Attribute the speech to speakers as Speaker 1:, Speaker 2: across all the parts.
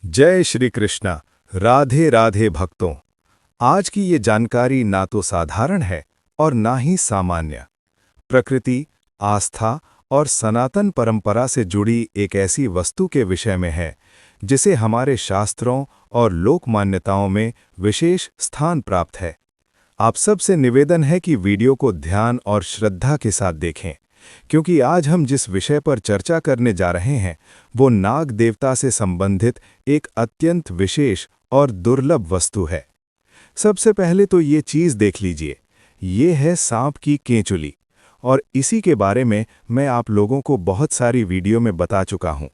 Speaker 1: जय श्री कृष्णा। राधे राधे भक्तों। आज की ये जानकारी ना तो साधारण है और ना ही सामान्य। प्रकृति, आस्था और सनातन परंपरा से जुड़ी एक ऐसी वस्तु के विषय में है जिसे हमारे शास्त्रों और लोक मान्यताओं में विशेष स्थान प्राप्त है। आप सबसे निवेदन है कि वीडियो को ध्यान और श्रद्धा के साथ देखें, क्योंकि आज हम जिस विषय पर चर्चा करने जा रहे हैं वो नाग देवता से संबंधित एक अत्यंत विशेष और दुर्लभ वस्तु है। सबसे पहले तो ये चीज देख लीजिए, ये है सांप की केंचुली, और इसी के बारे में मैं आप लोगों को बहुत सारी वीडियो में बता चुका हूं।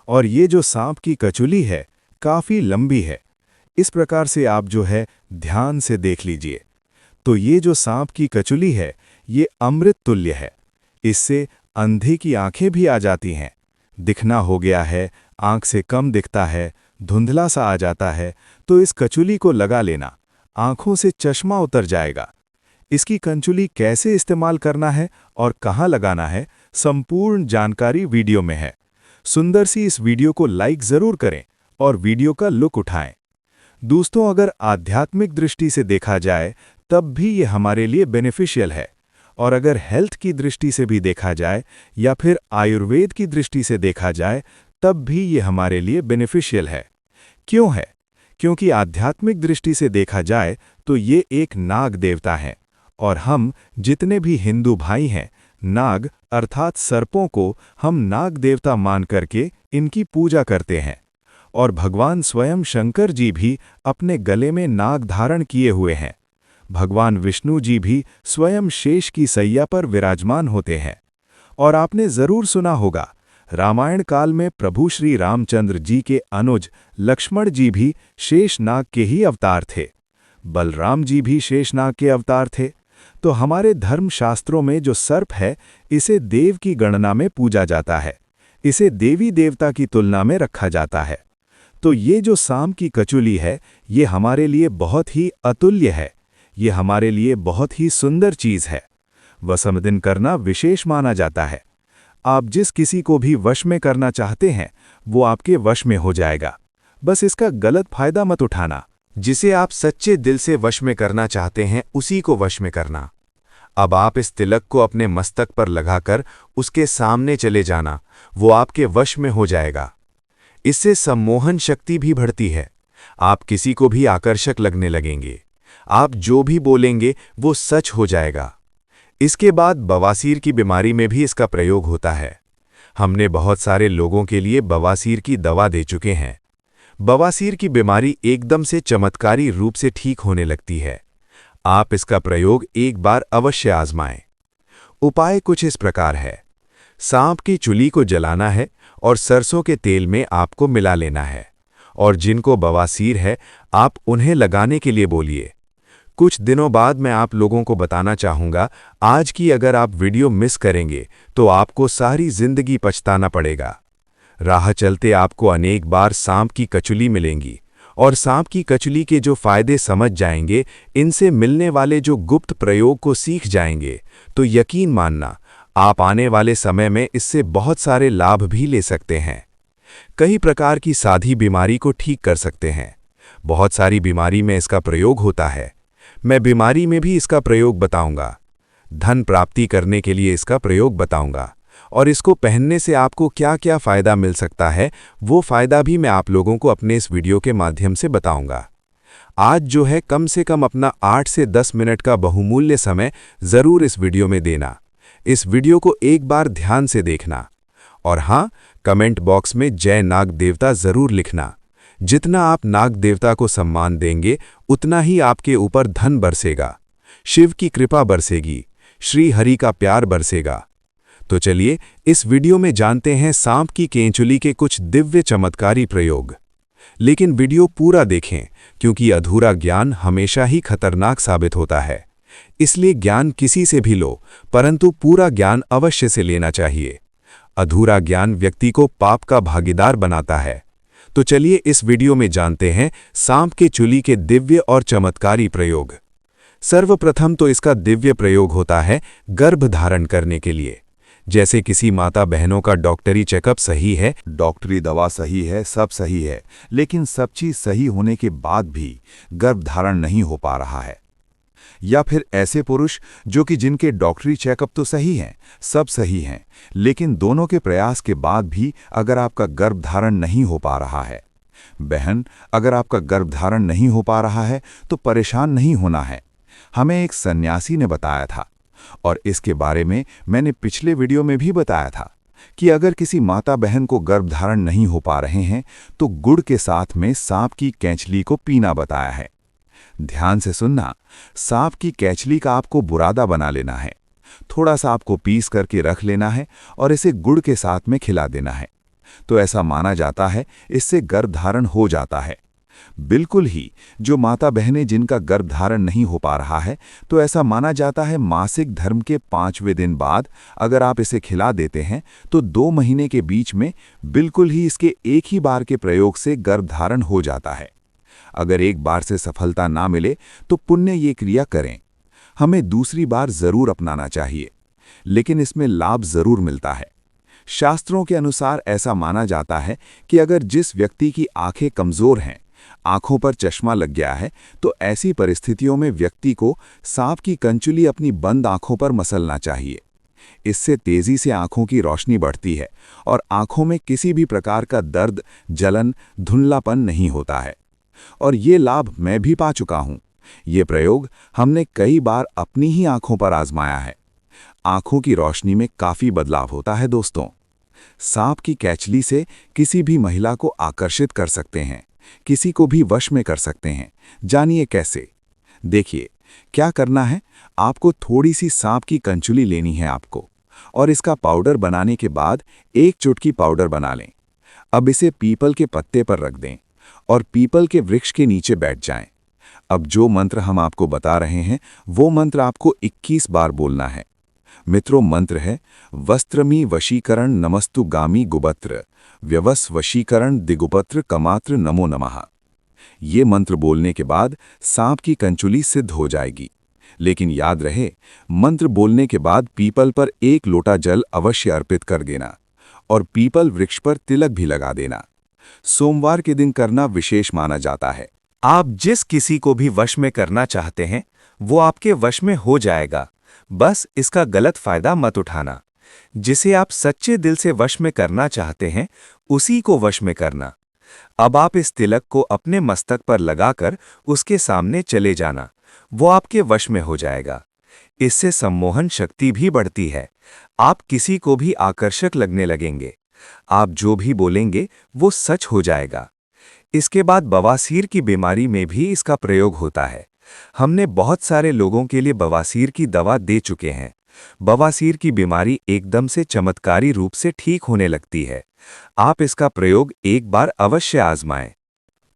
Speaker 1: और ये जो सांप की कचुली है काफी लंबी है। इस प्रकार से आप जो है ध्यान से देख लीजिए। तो ये जो सांप की कचुली है ये अमृत तुल्य है। इससे अंधे की आंखें भी आ जाती हैं। दिखना हो गया है, आंख से कम दिखता है, धुंधला सा आ जाता है, तो इस कचुली को लगा लेना, आंखों से चश्मा उतर जाएगा। इसकी कंचुली कैसे इस्तेमाल करना है और कहाँ लगाना है, संपूर्ण जानकारी वीडियो में है। सुंदर सी इस वीडियो को लाइक जरूर करें और वीडियो का लुक उठाएं। दोस्तों, अगर आध्यात्मिक दृष्टि से देखा जाए तब भी ये हमारे लिए बेनिफिशियल है, और अगर हेल्थ की दृष्टि से भी देखा जाए या फिर आयुर्वेद की दृष्टि से देखा जाए तब भी ये हमारे लिए बेनिफिशियल है। क्यों है? क्योंकि आध्यात्मिक दृष्टि से देखा जाए तो ये एक नाग देवता हैं, और हम जितने भी हिंदू भाई हैं, नाग अर्थात सर्पों को हम नाग देवता मान करके इनकी पूजा करते हैं। और भगवान स्वयं शंकर जी भी अपने गले में नाग धारण किए हुए हैं। भगवान विष्णु जी भी स्वयं शेष की सैया पर विराजमान होते हैं। और आपने जरूर सुना होगा, रामायण काल में प्रभु श्री रामचंद्र जी के अनुज लक्ष्मण जी भी शेषनाग के ही अवतार थे। बलराम जी भी शेषनाग के अवतार थे। तो हमारे धर्मशास्त्रों में जो सर्प है इसे देव की गणना में पूजा जाता है। इसे देवी देवता की तुलना में रखा जाता है। तो ये जो सांप की कचुली है ये हमारे लिए बहुत ही अतुल्य है। ये हमारे लिए बहुत ही सुंदर चीज है। वशमदिन करना विशेष माना जाता है। आप जिस किसी को भी वश में करना चाहते हैं वो आपके वश में हो जाएगा। बस इसका गलत फायदा मत उठाना।
Speaker 2: जिसे आप सच्चे दिल से वश में करना चाहते हैं उसी को वश में करना। अब आप इस तिलक को अपने मस्तक पर लगाकर उसके सामने चले जाना, वो आपके वश में हो जाएगा। इससे सम्मोहन शक्ति भी बढ़ती है। आप किसी को भी आकर्षक लगने लगेंगे। आप जो भी बोलेंगे वो सच हो जाएगा। इसके बाद बवासीर की बीमारी में भी इसका प्रयोग होता है। हमने बहुत सारे लोगों के लिए बवासीर की दवा दे चुके हैं। बवासीर की बीमारी एकदम से चमत्कारी रूप से ठीक होने लगती है। आप इसका प्रयोग एक बार अवश्य आजमाएं। उपाय कुछ इस प्रकार है। सांप की चुली को जलाना है और सरसों के तेल में आपको मिला लेना है। और जिनको बवासीर है आप उन्हें लगाने के लिए बोलिए। कुछ दिनों बाद मैं आप लोगों को बताना चाहूँगा। आज की अगर आप वीडियो मिस करेंगे तो आपको सारी जिंदगी पछताना पड़ेगा। राह चलते आपको अनेक बार सांप की कचुली मिलेंगी, और सांप की कचुली के जो फायदे समझ जाएंगे, इनसे मिलने वाले जो गुप्त प्रयोग को सीख जाएंगे, तो यकीन मानना आप आने वाले समय में इससे बहुत सारे लाभ भी ले सकते हैं। कई प्रकार की साधी बीमारी को ठीक कर सकते हैं। बहुत सारी बीमारी में इसका प्रयोग होता है। मैं बीमारी में भी इसका प्रयोग बताऊंगा। धन प्राप्ति करने के लिए इसका प्रयोग बताऊंगा, और इसको पहनने से आपको क्या क्या फायदा मिल सकता है वो फायदा भी मैं आप लोगों को अपने इस वीडियो के माध्यम से बताऊंगा। आज जो है कम से कम अपना 8 से 10 मिनट का बहुमूल्य समय जरूर इस वीडियो में देना। इस वीडियो को एक बार ध्यान से देखना, और हाँ, कमेंट बॉक्स में जय नाग देवता जरूर लिखना। जितना आप नाग देवता को सम्मान देंगे उतना ही आपके ऊपर धन बरसेगा, शिव की कृपा बरसेगी, श्री हरि का प्यार बरसेगा। तो चलिए इस वीडियो में जानते हैं सांप की केंचुली के कुछ दिव्य चमत्कारी प्रयोग। लेकिन वीडियो पूरा देखें, क्योंकि अधूरा ज्ञान हमेशा ही खतरनाक साबित होता है। इसलिए ज्ञान किसी से भी लो, परंतु पूरा ज्ञान अवश्य से लेना चाहिए। अधूरा ज्ञान व्यक्ति को पाप का भागीदार बनाता है। तो चलिए इस वीडियो में जानते हैं सांप के चुली के दिव्य और चमत्कारी प्रयोग। सर्वप्रथम तो इसका दिव्य प्रयोग होता है गर्भ धारण करने के लिए। जैसे किसी माता बहनों का डॉक्टरी चेकअप सही है,
Speaker 3: डॉक्टरी दवा सही है, सब सही है, लेकिन सब चीज सही होने के बाद भी गर्भधारण नहीं हो पा रहा है। या फिर ऐसे पुरुष जो कि जिनके डॉक्टरी चेकअप तो सही हैं, सब सही हैं, लेकिन दोनों के प्रयास के बाद भी अगर आपका गर्भधारण नहीं हो पा रहा है। बहन, अगर आपका गर्भधारण नहीं हो पा रहा है तो परेशान नहीं होना है। हमें एक सन्यासी ने बताया था, और इसके बारे में मैंने पिछले वीडियो में भी बताया था कि अगर किसी माता बहन को गर्भधारण नहीं हो पा रहे हैं तो गुड़ के साथ में सांप की कैंचली को पीना बताया है। ध्यान से सुनना, सांप की कैंचली का आपको बुरादा बना लेना है, थोड़ा सा आपको पीस करके रख लेना है और इसे गुड़ के साथ में खिला देना है। तो ऐसा माना जाता है इससे गर्भधारण हो जाता है। बिल्कुल ही जो माता बहनें जिनका गर्भधारण नहीं हो पा रहा है, तो ऐसा माना जाता है मासिक धर्म के 5वें दिन बाद अगर आप इसे खिला देते हैं तो 2 महीने के बीच में बिल्कुल ही इसके एक ही बार के प्रयोग से गर्भधारण हो जाता है। अगर एक बार से सफलता ना मिले तो पुण्य ये क्रिया करें। हमें दूसरी बार जरूर अपनाना चाहिए, लेकिन इसमें लाभ जरूर मिलता है। शास्त्रों के अनुसार ऐसा माना जाता है कि अगर जिस व्यक्ति की आंखें कमजोर हैं, आंखों पर चश्मा लग गया है, तो ऐसी परिस्थितियों में व्यक्ति को सांप की कंचुली अपनी बंद आंखों पर मसलना चाहिए। इससे तेजी से आंखों की रोशनी बढ़ती है और आंखों में किसी भी प्रकार का दर्द, जलन, धुंधलापन नहीं होता है। और ये लाभ मैं भी पा चुका हूं। ये प्रयोग हमने कई बार अपनी ही आंखों पर आजमाया है। आंखों की रोशनी में काफी बदलाव होता है दोस्तों। सांप की कैंचली से किसी भी महिला को आकर्षित कर सकते हैं, किसी को भी वश में कर सकते हैं। जानिए कैसे। देखिए, क्या करना है, आपको थोड़ी सी सांप की कंचुली लेनी है आपको, और इसका पाउडर बनाने के बाद 1 चुटकी पाउडर बना लें। अब इसे पीपल के पत्ते पर रख दें और पीपल के वृक्ष के नीचे बैठ जाएं। अब जो मंत्र हम आपको बता रहे हैं वो मंत्र आपको 21 बार बोलना है। मित्रों, मंत्र है वस्त्रमी वशीकरण नमस्तु गामी गुबत्र व्यवस वशीकरण दिगुपत्र कमात्र नमो नमः। ये मंत्र बोलने के बाद सांप की कंचुली सिद्ध हो जाएगी। लेकिन याद रहे, मंत्र बोलने के बाद पीपल पर 1 लोटा जल अवश्य अर्पित कर देना और पीपल वृक्ष पर तिलक भी लगा देना। सोमवार के दिन करना विशेष माना जाता है।
Speaker 2: आप जिस किसी को भी वश में करना चाहते हैं वो आपके वश में हो जाएगा। बस इसका गलत फायदा मत उठाना। जिसे आप सच्चे दिल से वश में करना चाहते हैं उसी को वश में करना। अब आप इस तिलक को अपने मस्तक पर लगाकर उसके सामने चले जाना, वो आपके वश में हो जाएगा। इससे सम्मोहन शक्ति भी बढ़ती है। आप किसी को भी आकर्षक लगने लगेंगे। आप जो भी बोलेंगे वो सच हो जाएगा। इसके बाद बवासीर की बीमारी में भी इसका प्रयोग होता है। हमने बहुत सारे लोगों के लिए बवासीर की दवा दे चुके हैं। बवासीर की बीमारी एकदम से चमत्कारी रूप से ठीक होने लगती है। आप इसका प्रयोग एक बार अवश्य आजमाएं।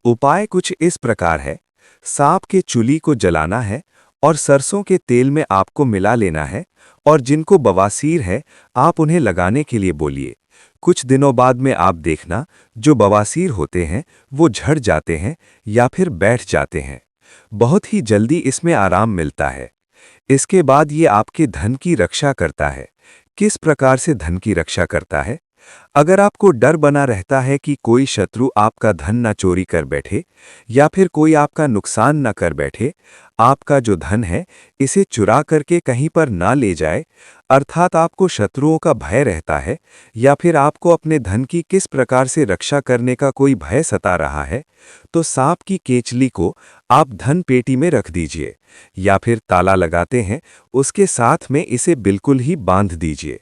Speaker 2: उपाय कुछ इस प्रकार है। सांप के चूली को जलाना है और सरसों के तेल में आपको मिला लेना है, और जिनको बवासीर है आप उन्हें लगाने के लिए बोलिए। कुछ दिनों बाद में आप देखना, जो बवासीर होते हैं वो झड़ जाते हैं या फिर बैठ जाते हैं। बहुत ही जल्दी इसमें आराम मिलता है। इसके बाद ये आपके धन की रक्षा करता है। किस प्रकार से धन की रक्षा करता है? अगर आपको डर बना रहता है कि कोई शत्रु आपका धन न चोरी कर बैठे या फिर कोई आपका नुकसान न कर बैठे, आपका जो धन है इसे चुरा करके कहीं पर ना ले जाए, अर्थात आपको शत्रुओं का भय रहता है, या फिर आपको अपने धन की किस प्रकार से रक्षा करने का कोई भय सता रहा है, तो सांप की केचली को आप धन पेटी में रख दीजिए, या फिर ताला लगाते हैं उसके साथ में इसे बिल्कुल ही बांध दीजिए।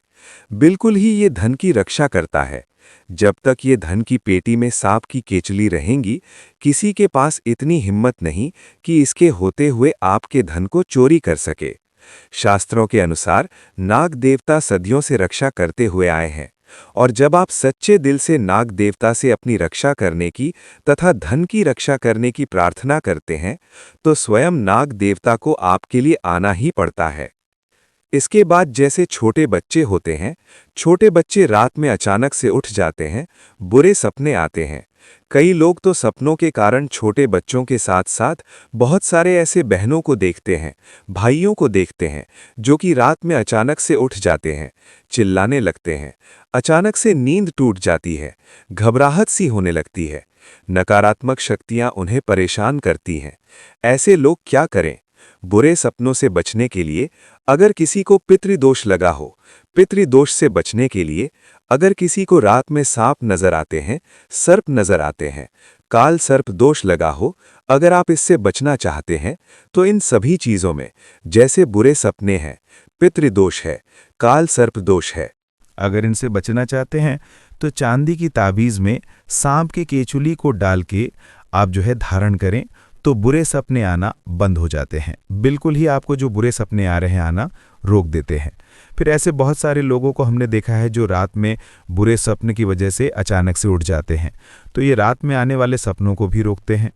Speaker 2: बिल्कुल ही ये धन की रक्षा करता है। जब तक ये धन की पेटी में सांप की केचली रहेंगी, किसी के पास इतनी हिम्मत नहीं कि इसके होते हुए आपके धन को चोरी कर सके। शास्त्रों के अनुसार नाग देवता सदियों से रक्षा करते हुए आए हैं, और जब आप सच्चे दिल से नाग देवता से अपनी रक्षा करने की तथा धन की रक्षा करने की प्रार्थना करते हैं, तो स्वयं नाग देवता को आपके लिए आना ही पड़ता है। इसके बाद जैसे छोटे बच्चे होते हैं, छोटे बच्चे रात में अचानक से उठ जाते हैं, बुरे सपने आते हैं,
Speaker 1: कई लोग तो सपनों के कारण छोटे बच्चों के साथ साथ बहुत सारे ऐसे बहनों को देखते हैं, भाइयों को देखते हैं, जो कि रात में अचानक से उठ जाते हैं, चिल्लाने लगते हैं, अचानक से नींद टूट जाती है, घबराहट सी होने लगती है, नकारात्मक शक्तियां उन्हें परेशान करती हैं। ऐसे लोग क्या करें? बुरे सपनों से बचने के लिए अगर किसी को पितृदोष लगा हो, पितृदोष से बचने के लिए अगर किसी को रात में सांप नजर आते हैं, सर्प नजर आते हैं, काल सर्प दोष लगा हो, अगर आप इससे बचना चाहते हैं तो इन सभी चीजों में, जैसे बुरे सपने हैं, पितृदोष है, काल सर्प दोष है,
Speaker 4: अगर इनसे बचना चाहते हैं तो चांदी की ताबीज़ में सांप के केचुली को डाल के आप धारण करें तो बुरे सपने आना बंद हो जाते हैं। बिल्कुल ही आपको जो बुरे सपने आ रहे हैं आना रोक देते हैं। फिर ऐसे बहुत सारे लोगों को हमने देखा है जो रात में बुरे सपने की वजह से अचानक से उठ जाते हैं, तो ये रात में आने वाले सपनों को भी रोकते हैं।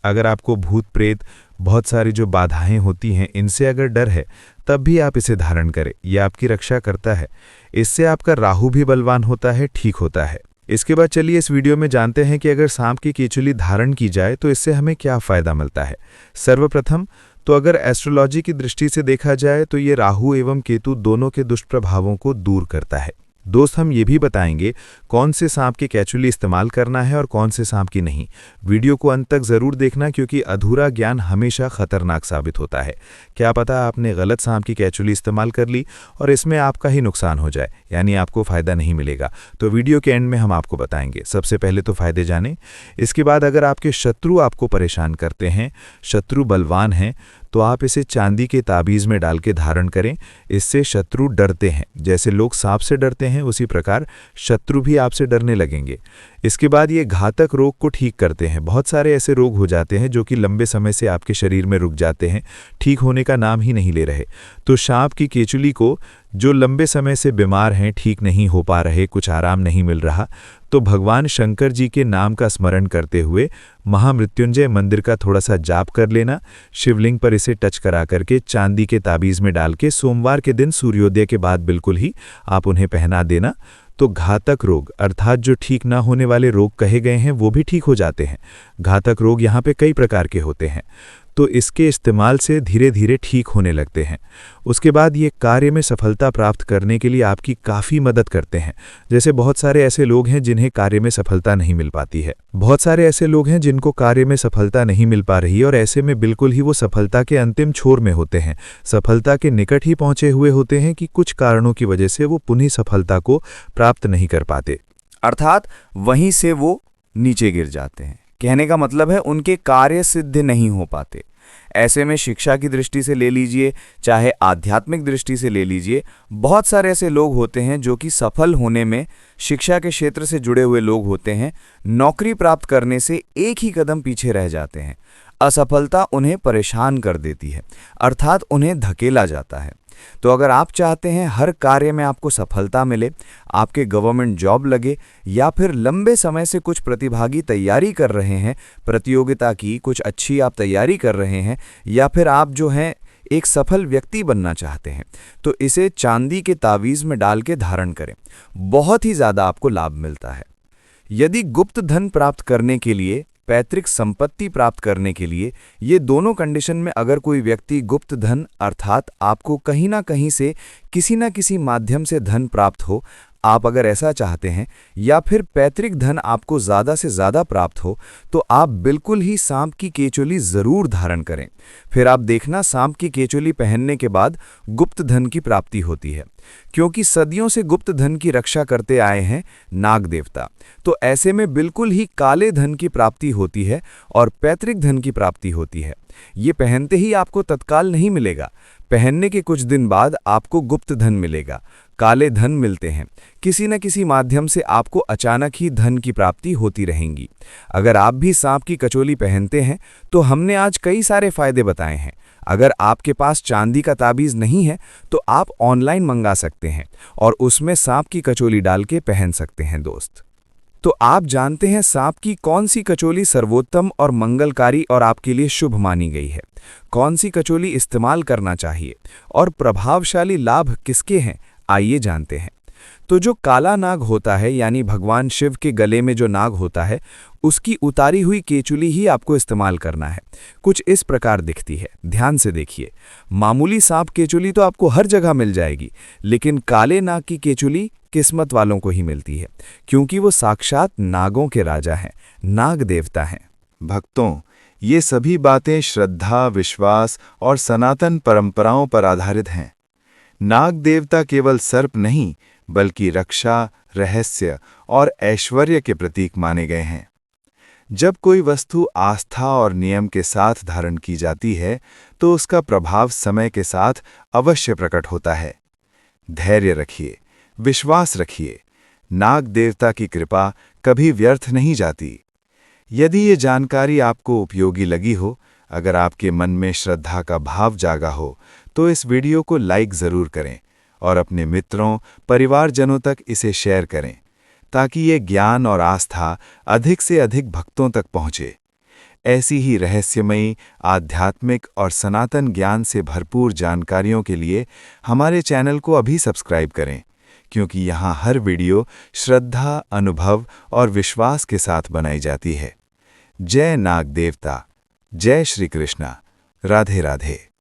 Speaker 4: अगर आपको भूत प्रेत बहुत सारी जो बाधाएं होती हैं इनसे अगर डर है तब भी आप इसे धारण करें, यह आपकी रक्षा करता है। इससे आपका राहु भी बलवान होता है, ठीक होता है। इसके बाद चलिए इस वीडियो में जानते हैं कि अगर सांप की केचुली धारण की जाए तो इससे हमें क्या फ़ायदा मिलता है। सर्वप्रथम तो अगर एस्ट्रोलॉजी की दृष्टि से देखा जाए तो ये राहु एवं केतु दोनों के दुष्प्रभावों को दूर करता है। दोस्त, हम ये भी बताएंगे कौन से सांप की केचुली इस्तेमाल करना है और कौन से सांप की नहीं। वीडियो को अंत तक ज़रूर देखना क्योंकि अधूरा ज्ञान हमेशा खतरनाक साबित होता है। क्या पता आपने गलत सांप की केचुली इस्तेमाल कर ली और इसमें आपका ही नुकसान हो जाए, यानी आपको फ़ायदा नहीं मिलेगा। तो वीडियो के एंड में हम आपको बताएंगे। सबसे पहले तो फ़ायदे जानें। इसके बाद अगर आपके शत्रु आपको परेशान करते हैं, शत्रु बलवान हैं, तो आप इसे चांदी के ताबीज़ में डाल के धारण करें। इससे शत्रु डरते हैं, जैसे लोग सांप से डरते हैं उसी प्रकार शत्रु भी आपसे डरने लगेंगे। इसके बाद ये घातक रोग को ठीक करते हैं। बहुत सारे ऐसे रोग हो जाते हैं जो कि लंबे समय से आपके शरीर में रुक जाते हैं, ठीक होने का नाम ही नहीं ले रहे। तो सांप की केचुली को जो लंबे समय से बीमार हैं, ठीक नहीं हो पा रहे, कुछ आराम नहीं मिल रहा, तो भगवान शंकर जी के नाम का स्मरण करते हुए महामृत्युंजय मंदिर का थोड़ा सा जाप कर लेना। शिवलिंग पर इसे टच करा करके चांदी के ताबीज़ में डाल के सोमवार के दिन सूर्योदय के बाद बिल्कुल ही आप उन्हें पहना देना। तो घातक रोग अर्थात जो ठीक ना होने वाले रोग कहे गए हैं वो भी ठीक हो जाते हैं। घातक रोग यहाँ पे कई प्रकार के होते हैं, तो इसके इस्तेमाल से धीरे धीरे ठीक होने लगते हैं। उसके बाद ये कार्य में सफलता प्राप्त करने के लिए आपकी काफ़ी मदद करते हैं। जैसे बहुत सारे ऐसे लोग हैं जिन्हें कार्य में सफलता नहीं मिल पाती है, बहुत सारे ऐसे लोग हैं जिनको कार्य में सफलता नहीं मिल पा रही और ऐसे में बिल्कुल ही वो सफलता के अंतिम छोर में होते हैं, सफलता के निकट ही पहुंचे हुए होते हैं कि कुछ कारणों की वजह से वो पुनः सफलता को प्राप्त नहीं कर पाते,
Speaker 5: अर्थात वहीं से वो नीचे गिर जाते हैं। कहने का मतलब है उनके कार्य सिद्ध नहीं हो पाते। ऐसे में शिक्षा की दृष्टि से ले लीजिए, चाहे आध्यात्मिक दृष्टि से ले लीजिए, बहुत सारे ऐसे लोग होते हैं जो कि सफल होने में शिक्षा के क्षेत्र से जुड़े हुए लोग होते हैं, नौकरी प्राप्त करने से एक ही कदम पीछे रह जाते हैं। असफलता उन्हें परेशान कर देती है, अर्थात उन्हें धकेला जाता है। तो अगर आप चाहते हैं हर कार्य में आपको सफलता मिले, आपके गवर्नमेंट जॉब लगे, या फिर लंबे समय से कुछ प्रतिभागी तैयारी कर रहे हैं प्रतियोगिता की, कुछ अच्छी आप तैयारी कर रहे हैं, या फिर आप जो हैं एक सफल व्यक्ति बनना चाहते हैं, तो इसे चांदी के तावीज़ में डाल के धारण करें। बहुत ही ज़्यादा आपको लाभ मिलता है। यदि गुप्त धन प्राप्त करने के लिए, पैतृक संपत्ति प्राप्त करने के लिए, ये दोनों कंडीशन में अगर कोई व्यक्ति गुप्त धन अर्थात आपको कहीं ना कहीं से किसी ना किसी माध्यम से धन प्राप्त हो, आप अगर ऐसा चाहते हैं, या फिर पैतृक धन आपको ज़्यादा से ज़्यादा प्राप्त हो, तो आप बिल्कुल ही सांप की केचुली ज़रूर धारण करें। फिर आप देखना सांप की केचुली पहनने के बाद गुप्त धन की प्राप्ति होती है, क्योंकि सदियों से गुप्त धन की रक्षा करते आए हैं नाग देवता। तो ऐसे में बिल्कुल ही काले धन की प्राप्ति होती है और पैतृक धन की प्राप्ति होती है। ये पहनते ही आपको तत्काल नहीं मिलेगा, पहनने के कुछ दिन बाद आपको गुप्त धन मिलेगा। काले धन मिलते हैं, किसी न किसी माध्यम से आपको अचानक ही धन की प्राप्ति होती रहेंगी। अगर आप भी सांप की कचोली पहनते हैं तो हमने आज कई सारे फायदे बताए हैं। अगर आपके पास चांदी का ताबीज़ नहीं है तो आप ऑनलाइन मंगा सकते हैं और उसमें सांप की कचोली डाल के पहन सकते हैं। दोस्त, तो आप जानते हैं सांप की कौन सी कचोली सर्वोत्तम और मंगलकारी और आपके लिए शुभ मानी गई है, कौन सी कचोली इस्तेमाल करना चाहिए और प्रभावशाली लाभ किसके हैं, आइए जानते हैं। तो जो काला नाग होता है यानी भगवान शिव के गले में जो नाग होता है, उसकी उतारी हुई केचुली ही आपको इस्तेमाल करना है। कुछ इस प्रकार दिखती है, ध्यान से देखिए। मामूली सांप केचुली तो आपको हर जगह मिल जाएगी, लेकिन काले नाग की केचुली किस्मत वालों को ही मिलती है, क्योंकि वो साक्षात नागों के राजा हैं, नाग देवता हैं।
Speaker 1: भक्तों, ये सभी बातें श्रद्धा, विश्वास और सनातन परंपराओं पर आधारित हैं। नाग देवता केवल सर्प नहीं, बल्कि रक्षा, रहस्य और ऐश्वर्य के प्रतीक माने गए हैं। जब कोई वस्तु आस्था और नियम के साथ धारण की जाती है, तो उसका प्रभाव समय के साथ अवश्य प्रकट होता है। धैर्य रखिए, विश्वास रखिए, नाग देवता की कृपा कभी व्यर्थ नहीं जाती। यदि ये जानकारी आपको उपयोगी लगी हो, अगर आपके मन में श्रद्धा का भाव जागा हो, तो इस वीडियो को लाइक ज़रूर करें और अपने मित्रों, परिवारजनों तक इसे शेयर करें, ताकि ये ज्ञान और आस्था अधिक से अधिक भक्तों तक पहुँचे। ऐसी ही रहस्यमयी, आध्यात्मिक और सनातन ज्ञान से भरपूर जानकारियों के लिए हमारे चैनल को अभी सब्सक्राइब करें, क्योंकि यहाँ हर वीडियो श्रद्धा, अनुभव और विश्वास के साथ बनाई जाती है। जय नाग देवता, जय श्री कृष्णा, राधे राधे।